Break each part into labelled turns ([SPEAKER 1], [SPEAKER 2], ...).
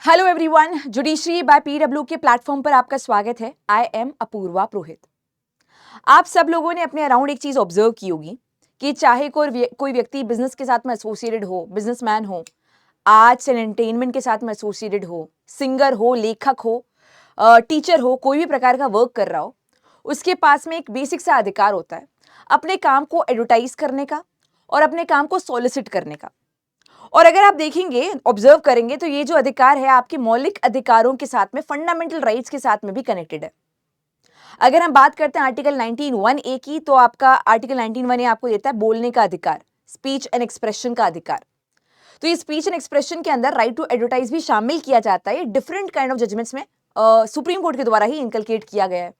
[SPEAKER 1] Hello everyone, judiciary by PW के platform पर आपका स्वागत है। I am Apoorva Purohit. आप सब लोगों ने अपने अराउंड एक चीज ऑब्जर्व की होगी कि चाहे कोई व्यक्ति बिजनेस के साथ में एसोसिएटेड हो, बिजनेसमैन हो, आर्ट्स एंड एंटरटेनमेंट के साथ में एसोसिएटेड हो, सिंगर हो, लेखक हो, टीचर हो, कोई भी प्रकार का वर्क कर रहा हो, उसके पास में एक बेसिक सा अधिकार होता है अपने काम को एडवर्टाइज करने का और अपने काम को सॉलिसिट करने का। और अगर आप देखेंगे, ऑब्जर्व करेंगे, तो ये जो अधिकार है आपके मौलिक अधिकारों के साथ में, फंडामेंटल राइट्स के साथ में भी कनेक्टेड है। अगर हम बात करते हैं आर्टिकल 19(1)(a) की, तो आपका आर्टिकल 19(1)(a) आपको देता है बोलने का अधिकार, स्पीच एंड एक्सप्रेशन का अधिकार। तो ये स्पीच एंड एक्सप्रेशन के अंदर राइट टू एडवर्टाइज भी शामिल किया जाता है। डिफरेंट काइंड ऑफ जजमेंट्स में सुप्रीम कोर्ट के द्वारा ही इनकलकेट किया गया है।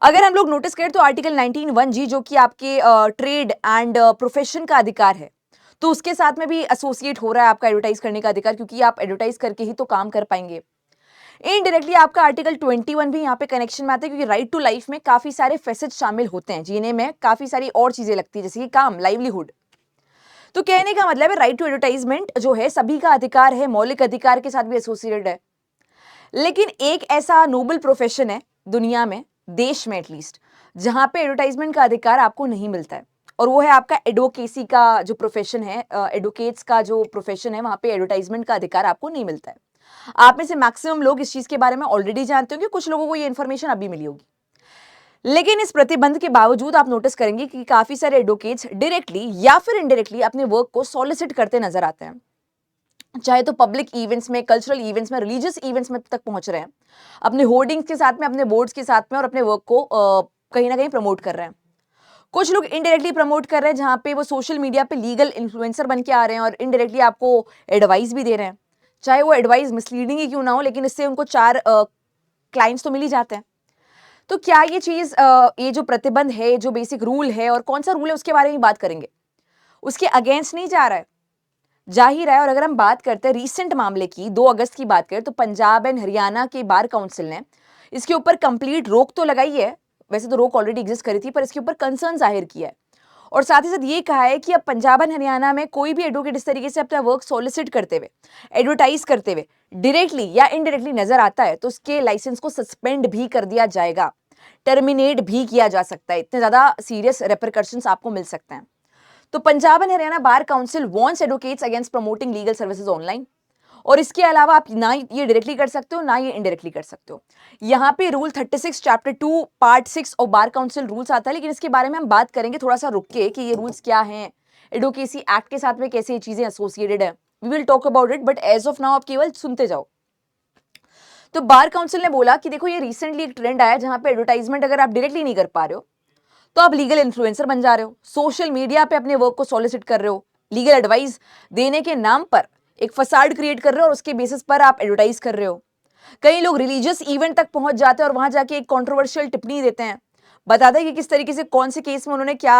[SPEAKER 1] अगर हम लोग नोटिस करें तो आर्टिकल 19(1)(g) जो कि आपके ट्रेड एंड प्रोफेशन का अधिकार है, तो उसके साथ में भी एसोसिएट हो रहा है आपका एडवर्टाइज करने का अधिकार, क्योंकि आप एडवर्टाइज करके ही तो काम कर पाएंगे। इनडायरेक्टली आपका आर्टिकल 21 भी यहाँ पे कनेक्शन में आता है, क्योंकि राइट टू लाइफ में काफी सारे फैसेट शामिल होते हैं, जीने में काफी सारी और चीजें लगती है, जैसे कि काम, लाइवलीहुड। तो कहने का मतलब है राइट टू एडवर्टाइजमेंट जो है सभी का अधिकार है, मौलिक अधिकार के साथ भी एसोसिएटेड है। लेकिन एक ऐसा नोबल प्रोफेशन है दुनिया में, देश में एटलीस्ट, जहां पे एडवर्टाइजमेंट का अधिकार आपको नहीं मिलता है, और वो है आपका एडवोकेसी का जो प्रोफेशन है। एडवोकेट्स का जो प्रोफेशन है, वहां पे एडवर्टाइजमेंट का अधिकार आपको नहीं मिलता है। आप में से मैक्सिमम लोग इस चीज के बारे में ऑलरेडी जानते होंगे, कुछ लोगों को ये इन्फॉर्मेशन अभी मिली होगी। लेकिन इस प्रतिबंध के बावजूद आप नोटिस करेंगे कि काफी सारे एडवोकेट्स डायरेक्टली या फिर इनडायरेक्टली अपने वर्क को सॉलिसिट करते नजर आते हैं, चाहे तो पब्लिक इवेंट्स में, कल्चरल इवेंट्स में, रिलीजियस इवेंट्स में तक पहुंच रहे हैं, अपने होर्डिंग्स के साथ में, अपने बोर्ड्स के साथ में, और अपने वर्क को कहीं ना कहीं प्रमोट कर रहे हैं। कुछ लोग इनडायरेक्टली प्रमोट कर रहे हैं, जहां पे वो सोशल मीडिया पे लीगल इन्फ्लुएंसर बन के आ रहे हैं और इनडायरेक्टली आपको एडवाइस भी दे रहे हैं, चाहे वो एडवाइस मिसलीडिंग ही क्यों ना हो, लेकिन इससे उनको 4 क्लाइंट्स तो मिल ही जाते हैं। तो क्या ये चीज, ये जो प्रतिबंध है, जो बेसिक रूल है, और कौन सा रूल है उसके बारे में बात करेंगे, उसके अगेंस्ट नहीं जा रहा है, जा ही रहा है। और अगर हम बात करते हैं रीसेंट मामले की, 2 अगस्त की बात करें, तो पंजाब एंड हरियाणा के बार काउंसिल ने इसके ऊपर कंप्लीट रोक तो लगाई है। वैसे तो रोक ऑलरेडी एग्जिस्ट करी थी, पर इसके ऊपर कंसर्न जाहिर किया है, और साथ ही साथ ये कहा है कि अब पंजाब एंड हरियाणा में कोई भी एडवोकेट इस तरीके से अपना वर्क सॉलिसिट करते हुए, एडवर्टाइज करते हुए डायरेक्टली या इनडायरेक्टली नजर आता है, तो उसके लाइसेंस को सस्पेंड भी कर दिया जाएगा, टर्मिनेट भी किया जा सकता है। इतने ज्यादा सीरियस रेपरकशंस आपको मिल सकते हैं। तो Punjab and Haryana bar council wants advocates against promoting legal services online, और इसके अलावा आप ना ये डायरेक्टली कर सकते हो, ना ये इनडायरेक्टली कर सकते हो। यहाँ पे रूल 36 चैप्टर 2 पार्ट 6 और बार काउंसिल रूल्स आता है, लेकिन इसके बारे में हम बात करेंगे थोड़ा सा रुक के कि ये रूल्स क्या हैं, एडवोकेसी एक्ट के साथ में कैसे ये चीजें एसोसिएटेड है। We will talk about it, but as of now आप केवल सुनते जाओ। तो बार काउंसिल ने बोला कि देखो, ये रिसेंटली एक ट्रेंड आया जहां पे एडवर्टाइजमेंट अगर आप डायरेक्टली नहीं कर पा रहे हो, तो आप लीगल इन्फ्लुएंसर बन जा रहे हो, सोशल मीडिया पे अपने वर्क को सॉलिसिट कर रहे हो, लीगल एडवाइस देने के नाम पर एक फसाड क्रिएट कर रहे हो, और उसके बेसिस पर आप एडवर्टाइज कर रहे हो। कई लोग रिलीजियस इवेंट तक पहुंच जाते हैं और वहां जाके एक कंट्रोवर्शियल टिप्पणी देते हैं, बताते हैं कि किस तरीके से, कौन से केस में उन्होंने क्या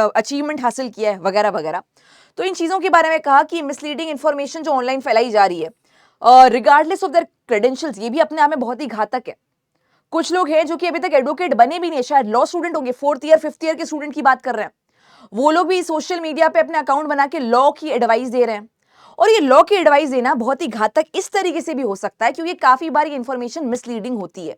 [SPEAKER 1] अचीवमेंट हासिल किया है, वगैरह वगैरह। तो इन चीजों के बारे में कहा कि मिसलीडिंग इंफॉर्मेशन जो ऑनलाइन फैलाई जा रही है, रिगार्डलेस ऑफ देयर क्रेडेंशियल्स, ये भी अपने आप में बहुत ही घातक है। कुछ लोग हैं जो कि अभी तक एडवोकेट बने भी नहीं, शायद लॉ स्टूडेंट होंगे, 4th ईयर 5th ईयर के स्टूडेंट की बात कर रहे हैं, वो लोग भी सोशल मीडिया पे अपने अकाउंट बना के लॉ की एडवाइस दे रहे हैं। और ये लॉ की एडवाइस देना बहुत ही घातक इस तरीके से भी हो सकता है, क्योंकि काफी बार ये इंफॉर्मेशन मिसलीडिंग होती है।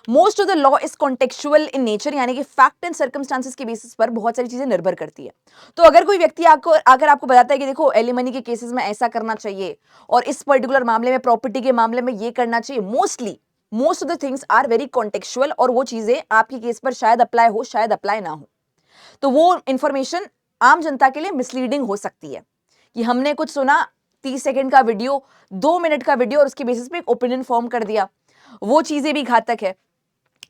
[SPEAKER 1] Most of the law is contextual in nature, यानी कि फैक्ट एंड सर्कमस्टांसेस के बेसिस पर बहुत सारी चीजें निर्भर करती है। तो अगर कोई व्यक्ति अगर आपको बताता है कि देखो, एलिमनी के केसेस में ऐसा करना चाहिए, और इस पर्टिकुलर मामले में, प्रॉपर्टी के मामले में ये करना चाहिए, most of the things are very contextual, और वो चीजें आपके केस पर शायद अप्लाई हो, शायद अप्लाई ना हो, तो वो इंफॉर्मेशन आम जनता के लिए मिसलीडिंग हो सकती है। कि हमने कुछ सुना, 30 सेकंड का वीडियो, 2 मिनट का वीडियो, और उसके बेसिस पे एक ओपिनियन फॉर्म कर दिया, वो चीजें भी घातक है।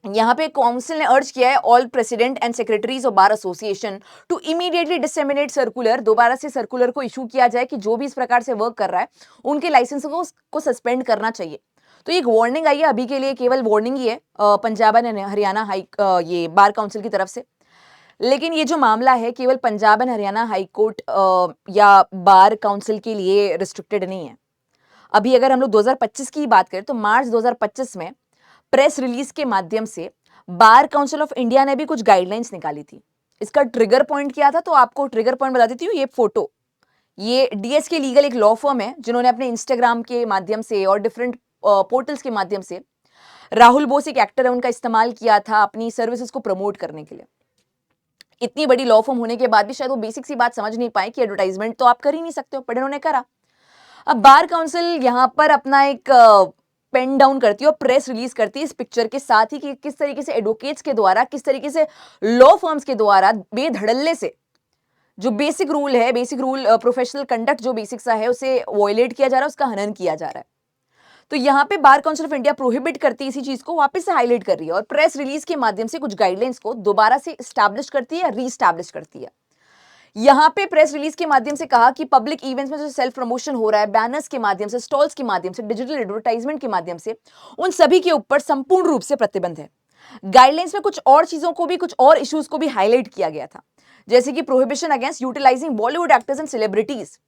[SPEAKER 1] यहाँ पे काउंसिल ने अर्ज किया है all president and secretaries of bar association to immediately disseminate circular, दोबारा से सर्कुलर को इशू किया जाए कि जो भी इस प्रकार से वर्क कर रहा है उनके लाइसेंस को सस्पेंड करना चाहिए। तो एक वार्निंग आई है, अभी के लिए केवल वार्निंग ही है, पंजाब एंड हरियाणा ये बार काउंसिल की तरफ से। लेकिन ये जो मामला है केवल Punjab and Haryana high court या बार काउंसिल के लिए रिस्ट्रिक्टेड नहीं है। अभी अगर हम लोग 2025 की बात करें, तो मार्च 2025 में प्रेस रिलीज के माध्यम से बार काउंसिल ऑफ इंडिया ने भी कुछ गाइडलाइंस निकाली थी। इसका ट्रिगर पॉइंट क्या था, तो आपको ट्रिगर पॉइंट बता देती हूँ, ये फोटो, ये डीएसके लीगल एक लॉ फर्म है जिन्होंने अपने इंस्टाग्राम के माध्यम से और डिफरेंट पोर्टल्स के माध्यम से राहुल बोस एक एक्टर है उनका इस्तेमाल किया था अपनी सर्विसेज को प्रमोट करने के लिए। इतनी बड़ी लॉ फर्म होने के बाद भी शायद वो बेसिक सी बात समझ नहीं पाए कि एडवर्टाइजमेंट तो आप कर ही नहीं सकते हो, पर इन्होंने करा। अब बार काउंसिल यहां पर अपना एक पेन डाउन करती है और प्रेस रिलीज करती है इस पिक्चर के साथ ही कि किस तरीके से एडवोकेट्स के द्वारा, किस तरीके से लॉ फर्म्स के द्वारा बेधड़ल्ले से जो बेसिक रूल है, बेसिक रूल प्रोफेशनल कंडक्ट जो बेसिक सा है उसे वॉयलेट किया जा रहा है, उसका हनन किया जा रहा है। तो यहाँ पे बार काउंसिल ऑफ इंडिया प्रोहिबिट करती है इसी चीज को, वापस से हाईलाइट कर रही है और प्रेस रिलीज के माध्यम से कुछ गाइडलाइंस को दोबारा से स्टैब्लिश करती है या रीस्टैब्लिश करती है। यहाँ पे प्रेस रिलीज के माध्यम से कहा कि पब्लिक इवेंट्स में जो सेल्फ प्रमोशन हो रहा है, बैनर्स के माध्यम से, स्टॉल्स के माध्यम से, डिजिटल एडवर्टाइजमेंट के माध्यम से, उन सभी के ऊपर संपूर्ण रूप से प्रतिबंध है। गाइडलाइंस में कुछ और चीजों को भी, कुछ और इश्यूज को भी हाईलाइट किया गया था, जैसे कि prohibition against utilising Bollywood actors and celebrities.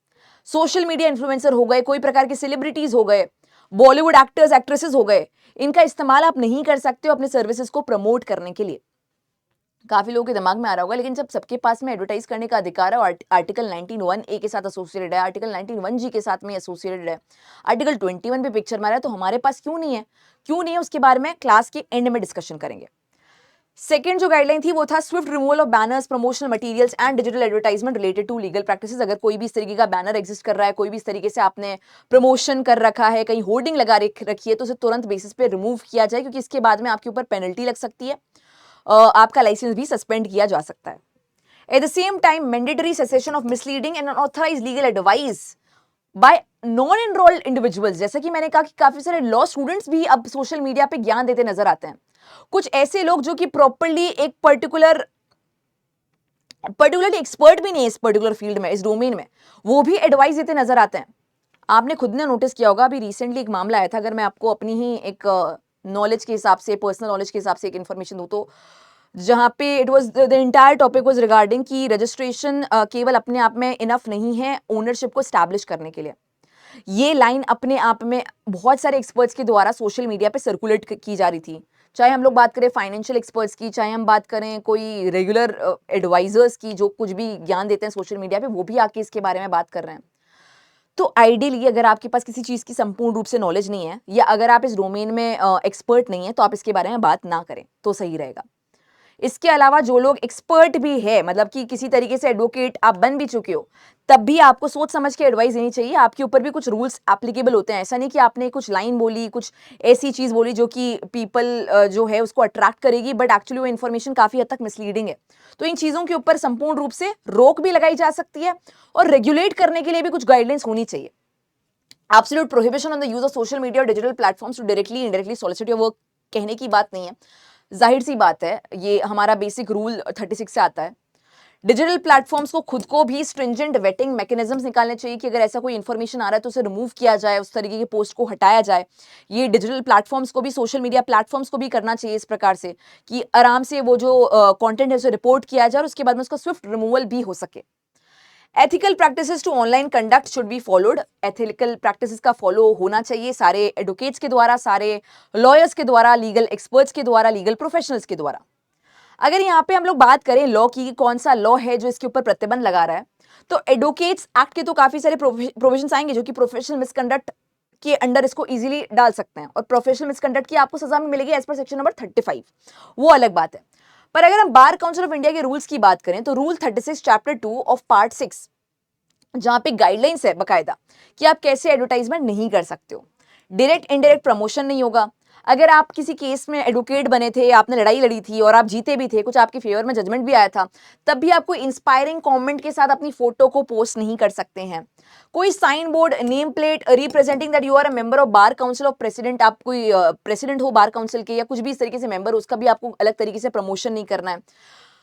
[SPEAKER 1] Social media influencer हो गए, कोई प्रकार के सेलिब्रिटीज हो गए, बॉलीवुड एक्टर्स एक्ट्रेसेस हो गए, इनका इस्तेमाल आप नहीं कर सकते हो अपने सर्विसेज को प्रमोट करने के लिए। काफी लोगों के दिमाग में आ रहा होगा, लेकिन जब सबके पास में एडवर्टाइज करने का अधिकार है और आर्टिकल 19(1)(a) के साथ एसोसिएटेड है, आर्टिकल 19(1)(g) के साथ में एसोसिएटेड है, आर्टिकल 21 पे पिक्चर मारा है, तो हमारे पास क्यों नहीं है? क्यों नहीं है उसके बारे में क्लास के एंड में डिस्कशन करेंगे। सेकेंड जो गाइडलाइन थी वो था swift removal of banners, promotional materials and digital advertisement related to legal practices. अगर कोई भी इस तरीके का बैनर एग्जिस्ट कर रहा है, कोई भी इस तरीके से आपने प्रमोशन कर रखा है, कहीं होर्डिंग लगा रखी है, तो उसे तुरंत बेसिस पे रिमूव किया जाए, क्योंकि इसके बाद में आपके ऊपर पेनल्टी लग सकती है, आपका लाइसेंस भी सस्पेंड किया जा सकता है। At the same time mandatory cessation of misleading and unauthorised legal advice by non enrolled individuals. जैसा कि मैंने कहा कि काफी सारे लॉ स्टूडेंट्स भी अब सोशल मीडिया पे ज्ञान देते नजर आते हैं। कुछ ऐसे लोग जो कि प्रॉपर्ली एक पर्टिकुलरली एक्सपर्ट भी नहीं है इस पर्टिकुलर फील्ड में, इस डोमेन में, वो भी एडवाइस देते नजर आते हैं। आपने खुद ने नोटिस किया होगा, अभी रिसेंटली एक मामला आया था, अगर मैं आपको अपनी ही एक नॉलेज के हिसाब से, पर्सनल नॉलेज के हिसाब से एक इन्फॉर्मेशन दूं, तो जहां पे it was the entire topic was regarding कि रजिस्ट्रेशन केवल अपने आप में इनफ नहीं है ओनरशिप को स्टैब्लिश करने के लिए। ये लाइन अपने आप में बहुत सारे एक्सपर्ट्स के द्वारा सोशल मीडिया पे सर्कुलेट की जा रही थी, चाहे हम लोग बात करें फाइनेंशियल एक्सपर्ट्स की, चाहे हम बात करें कोई रेगुलर एडवाइजर्स की जो कुछ भी ज्ञान देते हैं सोशल मीडिया पे, वो भी आके इसके बारे में बात कर रहे हैं। तो आइडियली अगर आपके पास किसी चीज़ की संपूर्ण रूप से नॉलेज नहीं है, या अगर आप इस डोमेन में एक्सपर्ट नहीं है, तो आप इसके बारे में बात ना करें तो सही रहेगा। इसके अलावा जो लोग एक्सपर्ट भी है, मतलब कि किसी तरीके से एडवोकेट आप बन भी चुके हो, तब भी आपको सोच समझ के एडवाइस देनी चाहिए। आपके ऊपर भी कुछ रूल्स एप्लीकेबल होते हैं, ऐसा नहीं कि आपने कुछ लाइन बोली, कुछ ऐसी चीज़ बोली जो कि पीपल जो है उसको अट्रैक्ट करेगी, बट एक्चुअली वो इन्फॉर्मेशन काफ़ी हद तक मिसलीडिंग है। तो इन चीज़ों के ऊपर संपूर्ण रूप से रोक भी लगाई जा सकती है और रेगुलेट करने के लिए भी कुछ गाइडलाइंस होनी चाहिए। Absolute prohibition on the use of social media और digital platforms to directly indirectly solicit your work कहने की बात नहीं है, जाहिर सी बात है, ये हमारा बेसिक रूल 36 से आता है। डिजिटल प्लेटफॉर्म्स को खुद को भी स्ट्रिंजेंट वेटिंग मैकेनिज्म्स निकालने चाहिए कि अगर ऐसा कोई इन्फॉर्मेशन आ रहा है तो उसे रिमूव किया जाए, उस तरीके की पोस्ट को हटाया जाए। ये डिजिटल प्लेटफॉर्म्स को भी, सोशल मीडिया प्लेटफॉर्म्स को भी करना चाहिए इस प्रकार से कि आराम से वो जो कंटेंट है उसे रिपोर्ट किया जाए और उसके बाद में उसका स्विफ्ट रिमूवल भी हो सके। Ethical practices to online conduct should be followed. Ethical practices का फॉलो होना चाहिए सारे एडवोकेट्स के द्वारा, सारे लॉयर्स के द्वारा, लीगल एक्सपर्ट्स के द्वारा, लीगल प्रोफेशनल्स के द्वारा। अगर यहाँ पे हम लोग बात करें लॉ की, कौन सा लॉ है जो इसके ऊपर प्रतिबंध लगा रहा है, तो एडवोकेट्स एक्ट के तो काफी सारे प्रोविजंस आएंगे जो कि प्रोफेशनल मिसकंडक्ट के अंडर इसको इजीली डाल सकते हैं, और प्रोफेशनल मिसकंडक्ट की आपको सजा भी मिलेगी एज पर सेक्शन नंबर 35, वो अलग बात है। पर अगर हम बार काउंसिल ऑफ इंडिया के रूल्स की बात करें तो रूल 36 चैप्टर 2 ऑफ पार्ट 6, जहां पे गाइडलाइंस है बकायदा कि आप कैसे एडवर्टाइजमेंट नहीं कर सकते हो। डायरेक्ट इनडायरेक्ट प्रमोशन नहीं होगा। अगर आप किसी केस में एडवोकेट बने थे, आपने लड़ाई लड़ी थी और आप जीते भी थे, कुछ आपके फेवर में जजमेंट भी आया था, तब भी आप कोई इंस्पायरिंग कमेंट के साथ अपनी फोटो को पोस्ट नहीं कर सकते हैं। कोई sign board, name plate representing that you are a member of bar council of president, आप कोई प्रेसिडेंट हो बार काउंसिल के या कुछ भी इस तरीके से मेंबर, उसका भी आपको अलग तरीके से प्रमोशन नहीं करना है।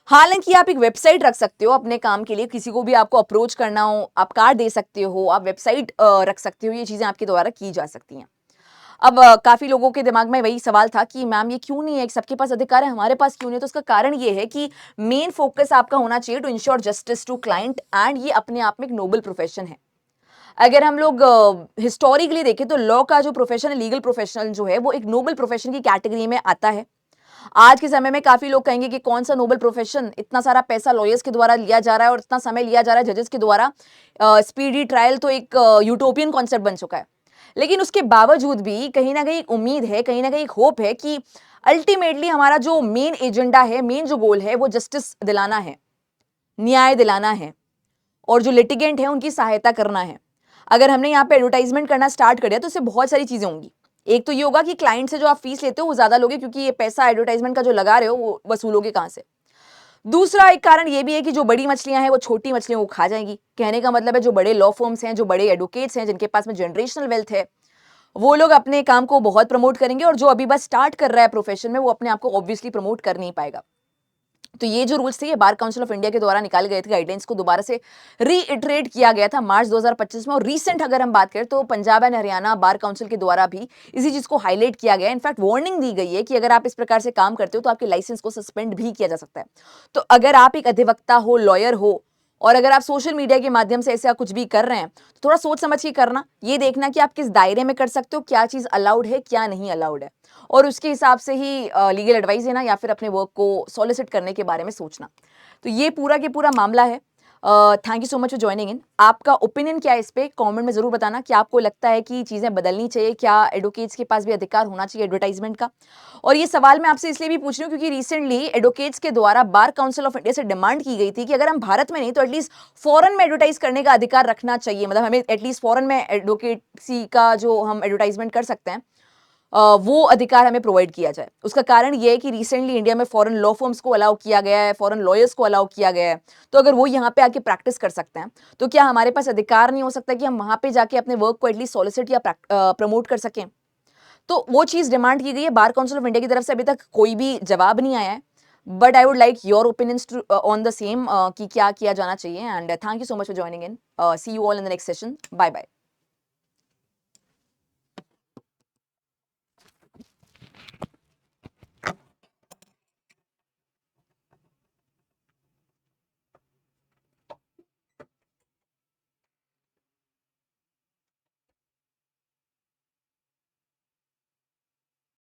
[SPEAKER 1] हालांकि आप एक वेबसाइट रख सकते हो अपने काम के लिए, किसी को भी आपको अप्रोच करना हो, आप कार्ड दे सकते हो, आप वेबसाइट रख सकते हो, ये चीजें आपके द्वारा की जा सकती हैं। अब काफी लोगों के दिमाग में वही सवाल था कि मैम ये क्यों नहीं है, सबके पास अधिकार है, हमारे पास क्यों नहीं है? तो उसका कारण ये है कि मेन फोकस आपका होना चाहिए to ensure justice to client, and ये अपने आप में एक नोबल प्रोफेशन है। अगर हम लोग हिस्टोरिकली देखें तो लॉ का जो प्रोफेशन है, लीगल प्रोफेशनल जो है, वो एक नोबल प्रोफेशन की कैटेगरी में आता है। आज के समय में काफी लोग कहेंगे कि कौन सा नोबल प्रोफेशन, इतना सारा पैसा लॉयर्स के द्वारा लिया जा रहा है और इतना समय लिया जा रहा है जजेस के द्वारा, स्पीडी ट्रायल तो एक यूटोपियन कॉन्सेप्ट बन चुका है। लेकिन उसके बावजूद भी कहीं ना कहीं एक उम्मीद है, कहीं ना कहीं एक होप है कि अल्टीमेटली हमारा जो मेन एजेंडा है, मेन जो गोल है, वो जस्टिस दिलाना है, न्याय दिलाना है और जो लिटिगेंट है उनकी सहायता करना है। अगर हमने यहाँ पे एडवर्टाइजमेंट करना स्टार्ट कर दिया तो इससे बहुत सारी चीजें होंगी। एक तो ये होगा कि क्लाइंट से जो आप फीस लेते हो वो ज्यादा लोगे, क्योंकि ये पैसा एडवर्टाइजमेंट का जो लगा रहे हो वो वसूलोगे कहां से। दूसरा एक कारण ये भी है कि जो बड़ी मछलियां हैं वो छोटी मछलियों को खा जाएंगी। कहने का मतलब है जो बड़े लॉ फर्म्स हैं, जो बड़े एडवोकेट्स हैं, जिनके पास में जनरेशनल वेल्थ है, वो लोग अपने काम को बहुत प्रमोट करेंगे और जो अभी बस स्टार्ट कर रहा है प्रोफेशन में वो अपने आप को ऑब्वियसली प्रमोट कर नहीं पाएगा। तो ये जो रूल्स थे, ये बार काउंसिल ऑफ इंडिया के द्वारा निकाले गए थे, गाइडलाइंस को दोबारा से रीइटरेट किया गया था मार्च 2025 में। और रीसेंट अगर हम बात करें तो Punjab and Haryana bar council के द्वारा भी इसी चीज को हाईलाइट किया गया। इनफैक्ट वार्निंग दी गई है कि अगर आप इस प्रकार से काम करते हो तो आपके लाइसेंस को सस्पेंड भी किया जा सकता है। तो अगर आप एक अधिवक्ता हो, लॉयर हो, और अगर आप सोशल मीडिया के माध्यम से ऐसा कुछ भी कर रहे हैं तो थोड़ा सोच समझ के करना, ये देखना कि आप किस दायरे में कर सकते हो, क्या चीज अलाउड है, क्या नहीं अलाउड है, और उसके हिसाब से ही लीगल एडवाइस देना या फिर अपने वर्क को सॉलिसिट करने के बारे में सोचना। तो ये पूरा के पूरा मामला है। Thank you so much for joining इन। आपका ओपिनियन क्या है इस पे कमेंट में जरूर बताना कि आपको लगता है कि चीजें बदलनी चाहिए, क्या एडवोकेट्स के पास भी अधिकार होना चाहिए एडवर्टाइजमेंट का। और ये सवाल मैं आपसे इसलिए भी पूछ रही हूँ क्योंकि रिसेंटली एडवोकेट्स के द्वारा बार काउंसिल ऑफ इंडिया से डिमांड की गई थी कि अगर हम भारत में नहीं तो एटलीस्ट फॉरेन में एडवर्टाइज करने का अधिकार रखना चाहिए। मतलब हमें एटलीस्ट फॉरेन में एडवोकेसी का जो हम एडवर्टाइजमेंट कर सकते हैं वो अधिकार हमें प्रोवाइड किया जाए। उसका कारण ये है कि रिसेंटली इंडिया में फॉरेन लॉ फर्म्स को अलाउ किया गया है, फॉरेन लॉयर्स को अलाउ किया गया है। तो अगर वो यहाँ पे आके प्रैक्टिस कर सकते हैं तो क्या हमारे पास अधिकार नहीं हो सकता कि हम वहां पे जाके अपने वर्क को एटलीस्ट सॉलिसिट या प्रमोट कर सकें। तो वो चीज डिमांड की गई है बार काउंसिल ऑफ इंडिया की तरफ से। अभी तक कोई भी जवाब नहीं आया है, but I would like your opinions on the same कि क्या किया जाना चाहिए। And thank you so much for joining in. See you all in the next session. Bye bye.